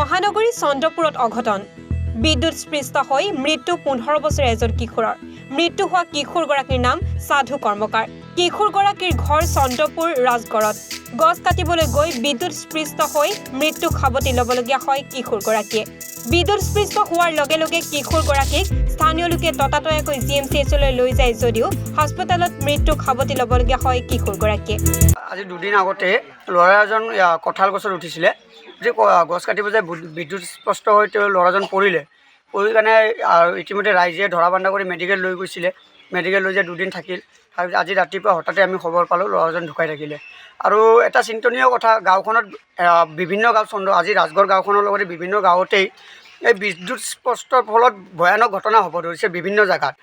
মহানগৰী চন্দ্ৰপুৰত অঘটন বিদ্যুৎস্পৃষ্ট হৈ মৃত্যু 15 বছৰীয়া এজন কিশোৰৰ মৃত্যু হোৱা কিশোৰগৰাকীৰ নাম সাধু কৰ্মকাৰ কিশোৰগৰাকীৰ ঘৰ চন্দ্ৰপুৰ ৰাজগড়ত গছ কাটিবলৈ গৈ বিদ্যুৎস্পৃষ্ট হৈ মৃত্যু খাবতি ল'বলগীয়া হয় কিশোৰগৰাকীয়ে বিদ্যুৎস্পৃষ্ট হোৱাৰ লগে লগে কিশোৰগৰাকীক স্থানীয় লোকে ততাতয়াকৈ জিএমচিএচলৈ লৈ যায় যদিও হাস্পতালত মৃত্যু খাবতি ল'বলগীয়া হয় কিশোৰগৰাকীয়ে আজি দুদিন আগতে ল'ৰা এজন কঁঠাল গছত উঠিছিলে যে গছ কাটিব যায় বিদ্যুৎস্পৃষ্ট হৈ তেওঁ ল'ৰাজন পৰি কাৰণে ইতিমধ্যে ৰাইজে ধৰা বান্ধা কৰি মেডিকেল লৈ গৈছিলে মেডিকেল লৈ যায় দুদিন থাকিল তাৰপিছত আজি ৰাতিপুৱা হঠাতে আমি খবৰ পালোঁ ল'ৰাজন ঢুকাই থাকিলে আৰু এটা চিন্তনীয় কথা গাঁওখনত বিভিন্ন গাঁও আজি ৰাজগড় গাঁওখনৰ লগতে বিভিন্ন গাঁৱতেই এই বিদ্যুৎস্পৃষ্টৰ ফলত ভয়ানক ঘটনা হ'ব ধৰিছে বিভিন্ন জেগাত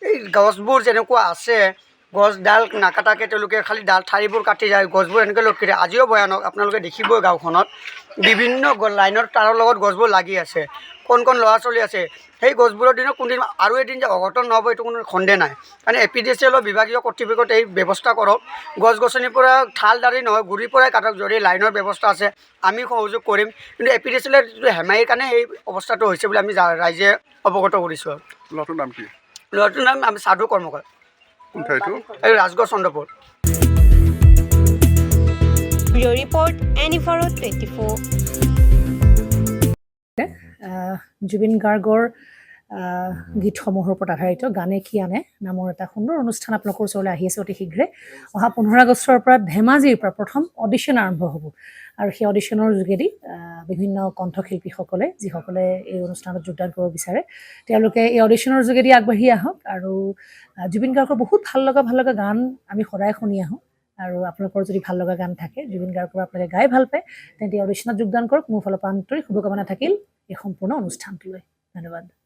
এই গছবোৰ যেনেকুৱা আছে গছডাল নাকাটাকৈ তেওঁলোকে খালি ঠাৰিবোৰ কাটি যায় গছবোৰ এনেকৈ লটকি থাকে আজিও ভয়ানক আপোনালোকে দেখিবই গাঁওখনত বিভিন্ন লাইনৰ তাৰৰ লগত গছবোৰ লাগি আছে কোন ল'ৰা ছোৱালী আছে সেই গছবোৰৰ দিনত কোনদিন আৰু এদিন যে অঘটন নহ'ব এইটো কোনো সন্দেহ নাই মানে এপিডিচিএলৰ বিভাগীয় কৰ্তৃপক্ষত এই ব্যৱস্থা কৰক গছ গছনিৰ পৰা ঠাল দাৰি নহয় গুৰিৰ পৰাই কাটক যদি লাইনৰ ব্যৱস্থা আছে আমি সহযোগ কৰিম কিন্তু এপিডিচিএলৰ যিটো হেমাইৰ কাৰণে এই অৱস্থাটো হৈছে বুলি আমি ৰাইজে অৱগত কৰিছোঁ ল'ৰাটোৰ নাম কি ল'ৰাটোৰ নাম আমি সাধু কৰ্মকাৰ এই ৰাজগড় চন্দ্ৰপুৰ ব্যুৰ' ৰিপৰ্ট এনিভাৰো 24 জুবিন গাৰ্গৰ গীতসমূহৰ ওপৰত আধাৰিত গানে কি আনে নামৰ এটা সুন্দৰ অনুষ্ঠান আপোনালোকৰ ওচৰলৈ আহি আছে অতি শীঘ্ৰে অহা 15 আগষ্টৰ পৰা ধেমাজিৰ পৰা প্ৰথম অডিশ্যন আৰম্ভ হ'ব আৰু সেই অডিশ্যনৰ যোগেদি বিভিন্ন কণ্ঠশিল্পীসকলে যিসকলে এই অনুষ্ঠানত যোগদান কৰিব বিচাৰে তেওঁলোকে এই অডিশ্যনৰ যোগেদি আগবাঢ়ি আহক আৰু জুবিন গাৰ্গৰ বহুত ভাল লগা গান আমি সদায় শুনি আহোঁ আৰু আপোনালোকৰ যদি ভাল লগা গান থাকে জুবিন গাৰ্গৰ আপোনালোকে গাই ভাল পায় তেন্তে অডিশ্যনত যোগদান কৰক মোৰ ফালৰ পৰা আন্তৰিক শুভকামনা থাকিল এই সম্পূৰ্ণ অনুষ্ঠানটোলৈ ধন্যবাদ